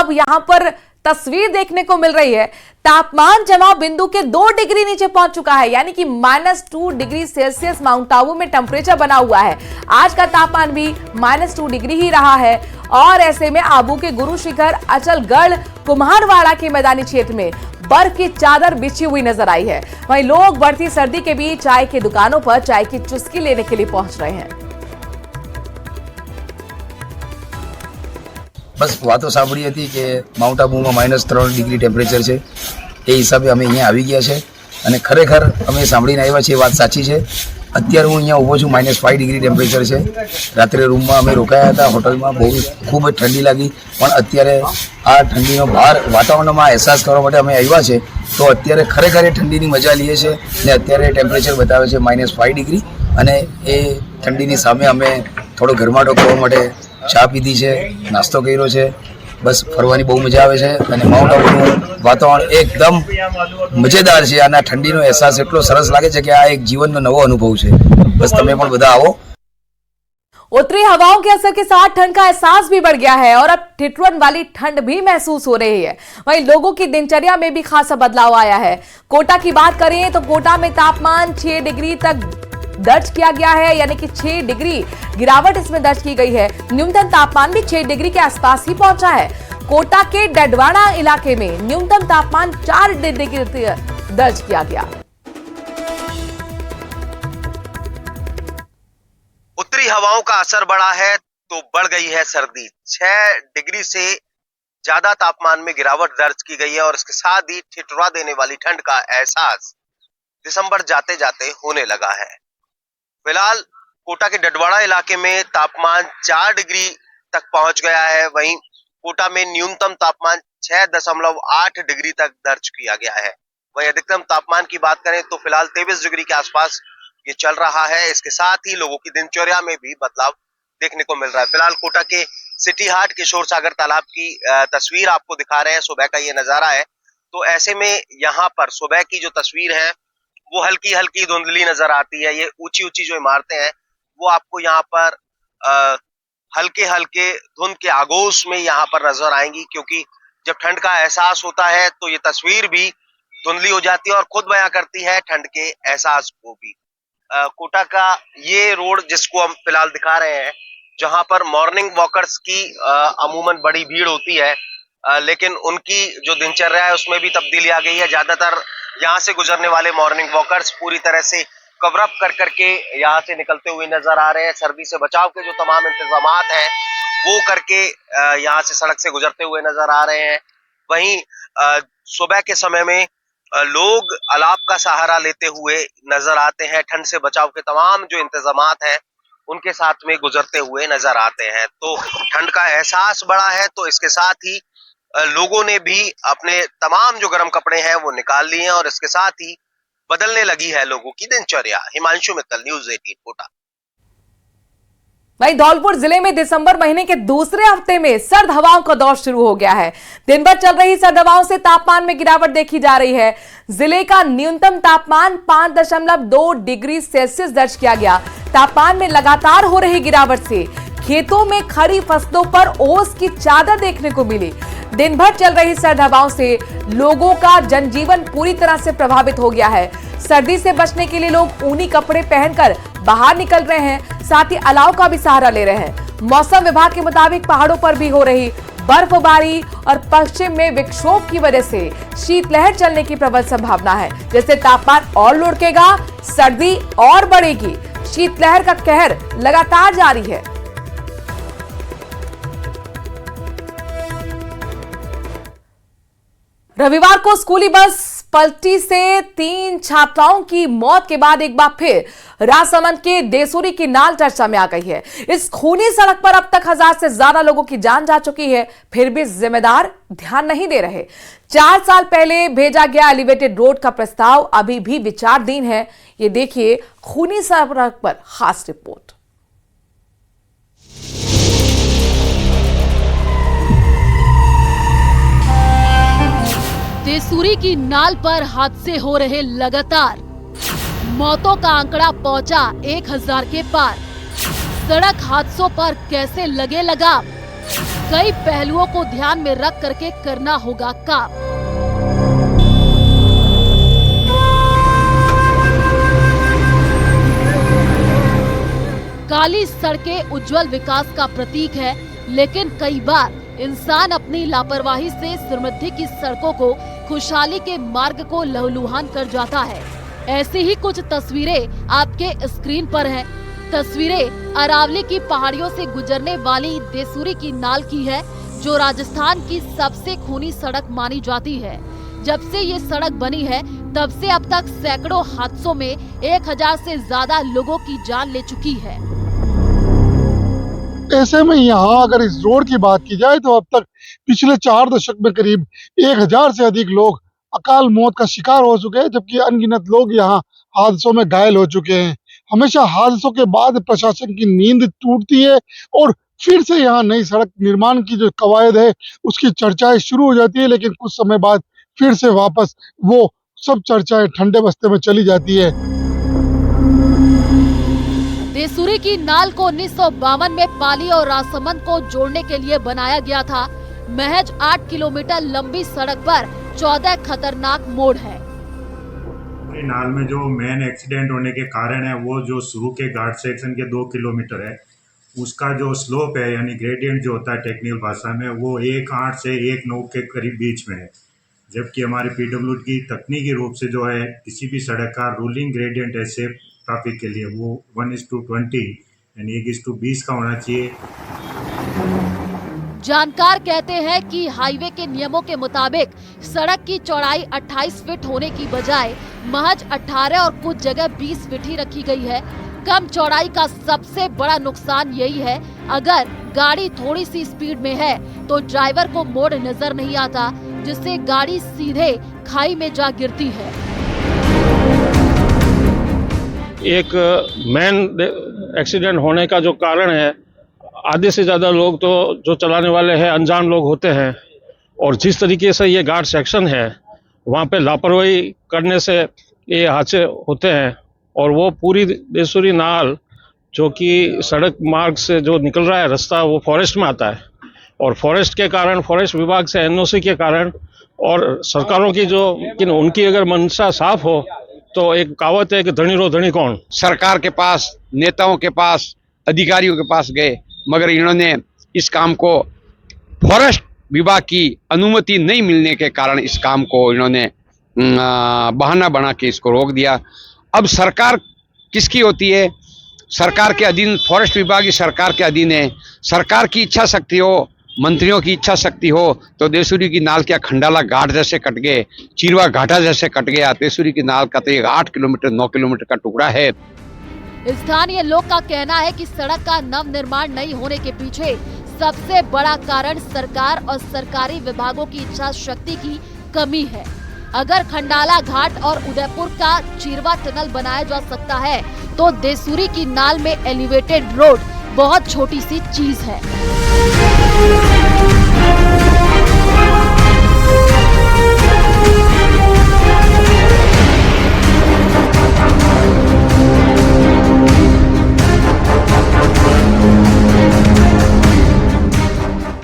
अब यहाँ पर तस्वीर देखने को मिल रही है, तापमान जमाव बिंदु के 2 डिग्री नीचे पहुंच चुका है, यानी कि -2 डिग्री सेल्सियस माउंट आबू में टेम्परेचर बना हुआ है। आज का तापमान भी -2 डिग्री ही रहा है और ऐसे में आबू के गुरु शिखर, अचलगढ़, कुम्हारवाड़ा के मैदानी क्षेत्र में बर्फ की चादर बिछी हुई नजर आई है। वहीं लोग बढ़ती सर्दी के बीच चाय की दुकानों पर चाय की चुस्की लेने के लिए पहुंच रहे हैं। बस वातो सांभળી હતી કે માઉન્ટ આબુમાં -3 ડિગ્રી ટેમ્પરેચર છે, એ હિસાબે અમે અહીંયા આવી ગયા છે અને ખરેખર અમે સાંભળીને આવ્યા છીએ, વાત સાચી છે। અત્યારે હું અહીંયા ઊભો છું, -5 ડિગ્રી ટેમ્પરેચર છે। રાત્રે રૂમમાં અમે રોકાયા હતા હોટલમાં, બહુ ખૂબ જ ઠંડી લાગી, પણ અત્યારે આ ઠંડીનો બહાર વાતાવરણમાં અહેસાસ કરવા માટે અમે આવ્યા છે, તો અત્યારે ખરેખર એ ઠંડીની મજા લઈએ છે ને અત્યારે ટેમ્પરેચર બતાવે છે -5 ડિગ્રી અને એ ઠંડીની સામે અમે થોડો ગરમાટો કરવા માટે ચા પીધી છે, નાસ્તો કર્યો છે। બસ ફરવાની બહુ મજા આવે છે અને માઉન્ટ આબુનું વાતાવરણ એકદમ મજેદાર છે। આના ઠંડીનો અહેસાસ એટલો સરસ લાગે છે કે આ એક જીવનનો નવો અનુભવ છે। બસ તમે પણ બધા આવો। उत्तरी हवाओं के असर के साथ ठंड का एहसास भी बढ़ गया है और अब ठिठुरन वाली ठंड भी महसूस हो रही है। वहीं लोगों की दिनचर्या में भी खासा बदलाव आया है। कोटा की बात करें तो कोटा में तापमान 6 डिग्री तक दर्ज किया गया है, यानी कि 6 डिग्री गिरावट इसमें दर्ज की गई है। न्यूनतम तापमान भी 6 डिग्री के आसपास ही पहुंचा है। कोटा के डडवाड़ा इलाके में न्यूनतम तापमान 4 डिग्री दर्ज किया गया। उत्तरी हवाओं का असर बढ़ा है तो बढ़ गई है सर्दी। 6 डिग्री से ज्यादा तापमान में गिरावट दर्ज की गई है और इसके साथ ही ठिठुरा देने वाली ठंड का एहसास दिसंबर जाते जाते होने लगा है। फिलहाल कोटा के डडवाड़ा इलाके में तापमान 4 डिग्री तक पहुंच गया है। वहीं कोटा में न्यूनतम तापमान 6.8 डिग्री तक दर्ज किया गया है। वहीं अधिकतम तापमान की बात करें तो फिलहाल 23 डिग्री के आसपास ये चल रहा है। इसके साथ ही लोगों की दिनचर्या में भी बदलाव देखने को मिल रहा है। फिलहाल कोटा के सिटी हाट किशोर सागर तालाब की तस्वीर आपको दिखा रहे हैं। सुबह का ये नजारा है, तो ऐसे में यहाँ पर सुबह की जो तस्वीर है वो हल्की हल्की धुंधली नजर आती है। ये ऊंची ऊंची जो इमारतें हैं वो आपको यहाँ पर हल्के हल्के धुंध के आगोश में यहाँ पर नजर आएंगी, क्योंकि जब ठंड का एहसास होता है तो ये तस्वीर भी धुंधली हो जाती है और खुद बयां करती है ठंड के एहसास को भी। कोटा का ये रोड जिसको हम फिलहाल दिखा रहे हैं, जहां पर मॉर्निंग वॉकर्स की अमूमन बड़ी भीड़ होती है, लेकिन उनकी जो दिनचर्या है उसमें भी तब्दीली आ गई है। ज्यादातर यहाँ से गुजरने वाले मॉर्निंग वॉकर्स पूरी तरह से कवर अप कर करके यहाँ से निकलते हुए नजर आ रहे हैं। सर्दी से बचाव के जो तमाम इंतजामात हैं वो करके यहाँ से सड़क से गुजरते हुए नजर आ रहे हैं। वहीं सुबह के समय में लोग अलाव का सहारा लेते हुए नजर आते हैं। ठंड से बचाव के तमाम जो इंतजामात हैं उनके साथ में गुजरते हुए नजर आते हैं। तो ठंड का एहसास बढ़ा है, तो इसके साथ ही लोगों ने भी अपने तमाम जो गर्म कपड़े हैं वो निकाल लिए हैं और इसके साथ ही बदलने लगी है लोगों की दिनचर्या। हिमांशु मित्तल, न्यूज़ 18 कोटा। वहीं धौलपुर जिले में दिसंबर महीने के दूसरे हफ्ते में सर्द हवाओं का दौर शुरू हो गया है। दिन भर चल रही सर्द हवाओं से तापमान में गिरावट देखी जा रही है। जिले का न्यूनतम तापमान 5.2 डिग्री सेल्सियस दर्ज किया गया। तापमान में लगातार हो रही गिरावट से खेतों में खड़ी फसलों पर ओस की चादर देखने को मिली। दिन भर चल रही सर्द हवाओं से लोगों का जनजीवन पूरी तरह से प्रभावित हो गया है। सर्दी से बचने के लिए लोग ऊनी कपड़े पहनकर बाहर निकल रहे हैं, साथ ही अलाव का भी सहारा ले रहे हैं। मौसम विभाग के मुताबिक पहाड़ों पर भी हो रही बर्फबारी और पश्चिम में विक्षोभ की वजह से शीतलहर चलने की प्रबल संभावना है। जैसे तापमान और लुढ़केगा, सर्दी और बढ़ेगी। शीतलहर का कहर लगातार जारी है। रविवार को स्कूली बस पलटी से 3 छात्राओं की मौत के बाद एक बार फिर राजसमंद के देसुरी की नाल चर्चा में आ गई है। इस खूनी सड़क पर अब तक 1000 से ज्यादा लोगों की जान जा चुकी है, फिर भी जिम्मेदार ध्यान नहीं दे रहे। 4 साल पहले भेजा गया एलिवेटेड रोड का प्रस्ताव अभी भी विचाराधीन है। ये देखिए खूनी सड़क पर खास रिपोर्ट। देसुरी की नाल पर हादसे हो रहे लगातार। मौतों का आंकड़ा पहुंचा 1000 के पार। सड़क हादसों पर कैसे लगे लगाम? कई पहलुओं को ध्यान में रख करके करना होगा काम। काली सड़कें उज्जवल विकास का प्रतीक है, लेकिन कई बार इंसान अपनी लापरवाही से समृद्धि की सड़कों को, खुशहाली के मार्ग को लहूलुहान कर जाता है। ऐसी ही कुछ तस्वीरें आपके स्क्रीन पर हैं। तस्वीरें अरावली की पहाड़ियों से गुजरने वाली देसूरी की नाल की है, जो राजस्थान की सबसे खूनी सड़क मानी जाती है। जब से ये सड़क बनी है, तब से अब तक सैकड़ों हादसों में 1000 से ज्यादा लोगों की जान ले चुकी है। ऐसे में यहाँ अगर इस रोड की बात की जाए तो अब तक पिछले 4 दशक में करीब 1000 से अधिक लोग अकाल मौत का शिकार हो चुके हैं, जबकि अनगिनत लोग यहाँ हादसों में घायल हो चुके हैं। हमेशा हादसों के बाद प्रशासन की नींद टूटती है और फिर से यहाँ नई सड़क निर्माण की जो कवायद है उसकी चर्चाएं शुरू हो जाती है, लेकिन कुछ समय बाद फिर से वापस वो सब चर्चाएं ठंडे बस्ते में चली जाती है। देसूरी की नाल को 1952 में पाली और राजसमंद को जोड़ने के लिए बनाया गया था। महज 8 किलोमीटर लंबी सड़क पर 14 खतरनाक मोड़ है। नाल में जो मेन एक्सीडेंट होने के कारण है वो जो शुरू के घाट सेक्शन के 2 किलोमीटर है, उसका जो स्लोप है यानी ग्रेडियंट जो होता है टेक्निकल भाषा में, वो 1.8 से 1.9 के करीब बीच में है। जबकि हमारे पीडब्ल्यूडी की तकनीकी रूप से जो है किसी भी सड़क का रूलिंग ग्रेडियंट है सेफ ट्रैफिक के लिए वो 1:20 यानी 1:20 का होना चाहिए। जानकार कहते हैं कि हाईवे के नियमों के मुताबिक सड़क की चौड़ाई 28 फीट होने की बजाय महज 18 और कुछ जगह 20 फीट ही रखी गई है। कम चौड़ाई का सबसे बड़ा नुकसान यही है, अगर गाड़ी थोड़ी सी स्पीड में है तो ड्राइवर को मोड़ नजर नहीं आता, जिससे गाड़ी सीधे खाई में जा गिरती है। एक मेन एक्सीडेंट होने का जो कारण है, आधे से ज़्यादा लोग तो जो चलाने वाले हैं अनजान लोग होते हैं, और जिस तरीके से ये घाट सेक्शन है वहाँ पे लापरवाही करने से ये हादसे होते हैं। और वो पूरी देसूरी नाल जो कि सड़क मार्ग से जो निकल रहा है रास्ता, वो फॉरेस्ट में आता है, और फॉरेस्ट के कारण, फॉरेस्ट विभाग से एनओसी के कारण और सरकारों की जो उनकी अगर मंशा साफ हो तो एक कहावत है कि धनी रो धनी कौन। सरकार के पास, नेताओं के पास, अधिकारियों के पास गए, मगर इन्होंने इस काम को फॉरेस्ट विभाग की अनुमति नहीं मिलने के कारण इस काम को इन्होंने बहाना बना के इसको रोक दिया। अब सरकार किसकी होती है? सरकार के अधीन, फॉरेस्ट विभाग ही सरकार के अधीन है। सरकार की इच्छा शक्ति हो, मंत्रियों की इच्छा शक्ति हो तो देसूरी की नाल क्या खंडाला घाट जैसे कट गए, चिरवा घाटा जैसे कट गया। देसूरी की नाल का तो 8 किलोमीटर 9 किलोमीटर का टुकड़ा है। स्थानीय लोग का कहना है कि सड़क का नव निर्माण नहीं होने के पीछे सबसे बड़ा कारण सरकार और सरकारी विभागों की इच्छा शक्ति की कमी है। अगर खंडाला घाट और उदयपुर का चिरवा टनल बनाया जा सकता है तो देसूरी की नाल में एलिवेटेड रोड बहुत छोटी सी चीज है।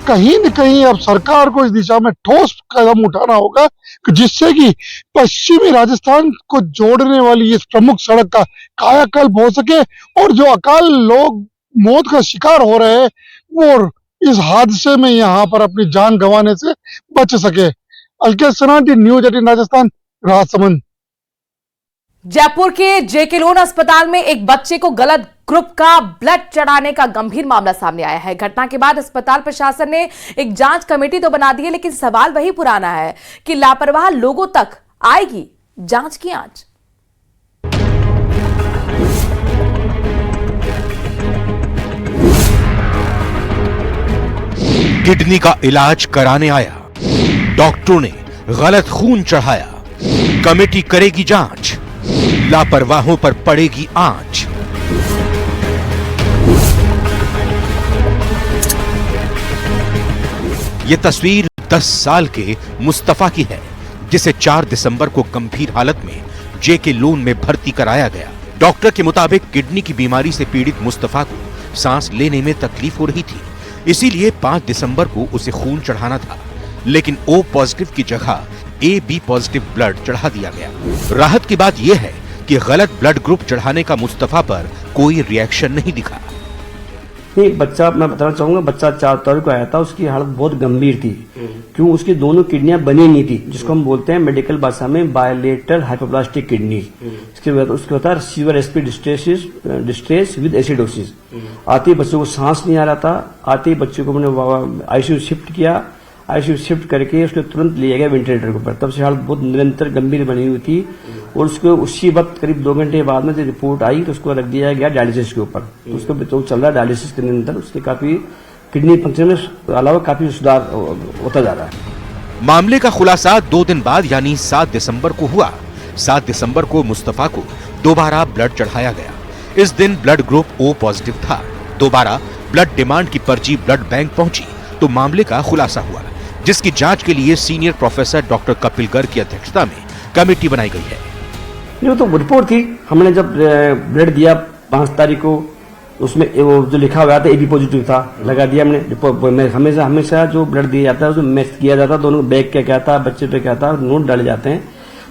कहीं न कहीं अब सरकार को इस दिशा में ठोस कदम उठाना होगा जिससे कि पश्चिमी राजस्थान को जोड़ने वाली इस प्रमुख सड़क का कायाकल्प हो सके और जो अकाल लोग मौत का शिकार हो रहे हैं वो इस हादसे में यहाँ पर अपनी जान गंवाने से बच सके। अलकेश सनाटी, न्यूज़ 18 राजस्थान, राजसमंद। जयपुर के जेके लोन अस्पताल में एक बच्चे को गलत ग्रुप का ब्लड चढ़ाने का गंभीर मामला सामने आया है। घटना के बाद अस्पताल प्रशासन ने एक जांच कमेटी तो बना दी है, लेकिन सवाल वही पुराना है कि लापरवाह लोगों तक आएगी जांच की आंच। किडनी का इलाज कराने आया, डॉक्टरों ने गलत खून चढ़ाया, कमेटी करेगी जांच, लापरवाहों पर पड़ेगी आंच। ये तस्वीर 10 साल के मुस्तफा की है, जिसे 4 दिसंबर को गंभीर हालत में जेके लोन में भर्ती कराया गया। डॉक्टर के मुताबिक किडनी की बीमारी से पीड़ित मुस्तफा को सांस लेने में तकलीफ हो रही थी, इसीलिए 5 दिसंबर को उसे खून चढ़ाना था, लेकिन O पॉजिटिव की जगह AB पॉजिटिव ब्लड चढ़ा दिया गया। राहत की बात यह है कि गलत ब्लड ग्रुप चढ़ाने का मुस्तफा पर कोई रिएक्शन नहीं दिखा। नहीं, बच्चा मैं बताना चाहूंगा, बच्चा 4 तारीख को आया था, उसकी हालत बहुत गंभीर थी। क्यों? उसकी दोनों किडनियां बनी नहीं थी, जिसको हम बोलते हैं मेडिकल भाषा में बायलेटरल हाइपोप्लास्टिक किडनी। इसके बाद उसके होता है severe respiratory distress with acidosis. आते ही बच्चों को सांस नहीं आ रहा था, आते ही बच्चों को मैंने आईसीयू शिफ्ट किया, आईसीयू शिफ्ट करके उसको तुरंत लिया गया वेंटिलेटर के ऊपर। तब से हालत बहुत निरंतर गंभीर बनी हुई थी और उसको उसी वक्त करीब 2 घंटे बाद में जो रिपोर्ट आई तो उसको रख दिया गया डायलिसिस के ऊपर। तो उसको तो चल रहा है डायलिसिस के अंदर, उसके काफी किडनी फंक्शन में अलावा काफी सुधार होता जा रहा है। मामले का खुलासा 2 दिन बाद यानी 7 दिसंबर को हुआ। 7 दिसंबर को मुस्तफा को दोबारा ब्लड चढ़ाया गया। इस दिन ब्लड ग्रुप O पॉजिटिव था। दोबारा ब्लड डिमांड की पर्ची ब्लड बैंक पहुंची तो मामले का खुलासा हुआ, जिसकी जांच के लिए senior professor doctor Kapil Garg की अध्यक्षता में कमेटी बनाई गई है। ये तो रिपोर्ट थी, हमने जब ब्लड दिया 5 तारीख को, उसमें वो जो लिखा हुआ था AB पॉजिटिव था, लगा दिया हमने रिपोर्ट। हमेशा जो ब्लड दिया जाता है उसमें मैच किया जाता है, दोनों बैग क्या था, बच्चे पे क्या था, नोट डाले जाते हैं।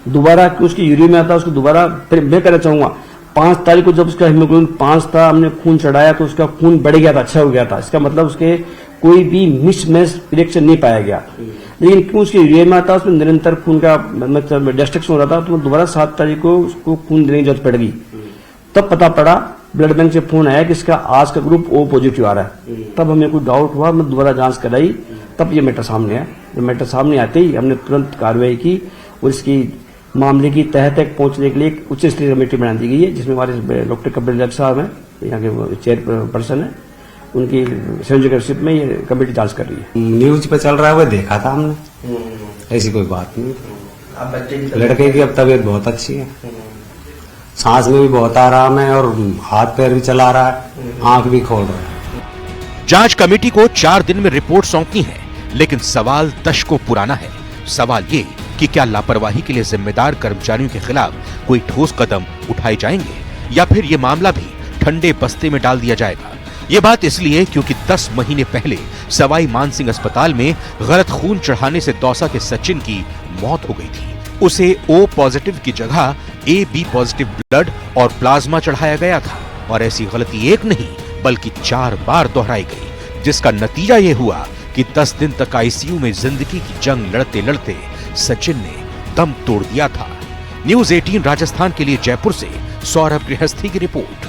दोबारा उसकी यूरिया में आता है, उसको दोबारा फिर मैं कहना चाहूंगा 5 तारीख को जब उसका हीमोग्लोबिन 5 था, हमने खून चढ़ाया तो उसका खून बढ़ गया था, अच्छा हो गया था। इसका मतलब उसके कोई भी मिसमैच रिएक्शन नहीं पाया गया। लेकिन क्यों उसके यूरिया में आता, उसमें निरंतर खून का मतलब डिस्ट्रक्शन हो रहा था, तो दोबारा 7 तारीख को उसको खून देने की जरूरत पड़ गई। तब पता पड़ा, ब्लड बैंक से फोन आया कि इसका आज का ग्रुप O पॉजिटिव आ रहा है। तब हमें कोई डाउट हुआ, मैं दोबारा जांच कराई, तब ये मैटर सामने आया। जब मैटर सामने आते ही हमने तुरंत कार्रवाई की और इसकी मामले की तह तक पहुंचने के लिए एक उच्च स्तरीय कमेटी बना दी गई है, जिसमें हमारे डॉक्टर कपिल गर्ग साहब हैं, यहाँ के चेयरपर्सन है, उनकी संयोजकशिप में ये कमेटी जांच कर रही है। न्यूज पे चल रहा है, वो देखा था हमने, ऐसी कोई बात नहीं। लड़के की अब तबीयत बहुत अच्छी है, सांस में भी बहुत आराम है और हाथ पैर भी चला रहा है, आंख भी खोल रहा है। जांच कमेटी को 4 दिन में रिपोर्ट सौंपनी है, लेकिन सवाल दशकों पुराना है। सवाल ये कि क्या लापरवाही के लिए जिम्मेदार कर्मचारियों के खिलाफ कोई ठोस कदम उठाए जाएंगे या फिर ये मामला भी ठंडे बस्ते में डाल दिया जाएगा। ये बात इसलिए क्योंकि 10 महीने पहले सवाई मानसिंह अस्पताल में गलत खून चढ़ाने से दौसा के सचिन की मौत हो गई थी। उसे O पॉजिटिव की जगह AB पॉजिटिव ब्लड और प्लाज्मा चढ़ाया गया था और ऐसी गलती एक नहीं बल्कि 4 बार दोहराई गई, जिसका नतीजा ये हुआ कि 10 दिन तक ICU में जिंदगी की जंग लड़ते लड़ते सचिन ने दम तोड़ दिया था। न्यूज़ 18 राजस्थान के लिए जयपुर से सौरभ गृहस्थी की रिपोर्ट।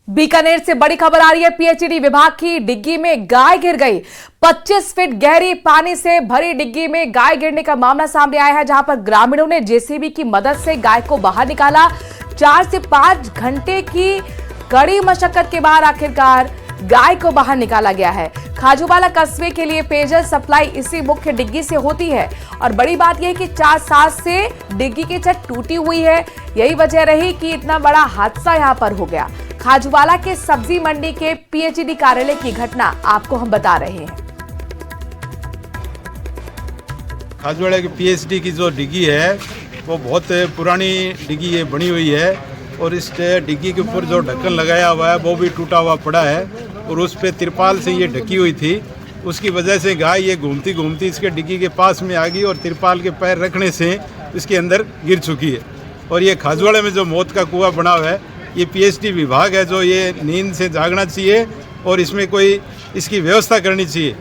बीकानेर से बड़ी खबर आ रही है। PHED विभाग की डिग्गी में गाय गिर गई। 25 फीट गहरी पानी से भरी डिग्गी में गाय गिरने का मामला सामने आया है, जहां पर ग्रामीणों ने JCB की मदद से गाय को बाहर निकाला। 4 से 5 घंटे की कड़ी मशक्कत के बाद आखिरकार गाय को बाहर निकाला गया है। खाजूवाला कस्बे के लिए पेयजल सप्लाई इसी मुख्य डिग्गी से होती है और बड़ी बात यह है कि 4 साल से डिग्गी की छत टूटी हुई है। यही वजह रही कि इतना बड़ा हादसा यहां पर हो गया। खाजूवाला के सब्जी मंडी के PHED कार्यालय की घटना आपको हम बता रहे हैं। खाजूवाला की PHED की जो डिग्गी है वो बहुत पुरानी डिग्गी है, बनी हुई है और इस डिग्गी के ऊपर जो ढक्कन लगाया हुआ है वो भी टूटा हुआ पड़ा है और उस पे तिरपाल से ये ढकी हुई थी। उसकी वजह से गाय ये घूमती घूमती इसके डिग्गी के पास में आ गई और तिरपाल के पैर रखने से इसके अंदर गिर चुकी है। और ये खाजूवाड़ा में जो मौत का कुआं बना हुआ है, ये PHED विभाग है जो ये नींद से जागना चाहिए और इसमें कोई इसकी व्यवस्था करनी चाहिए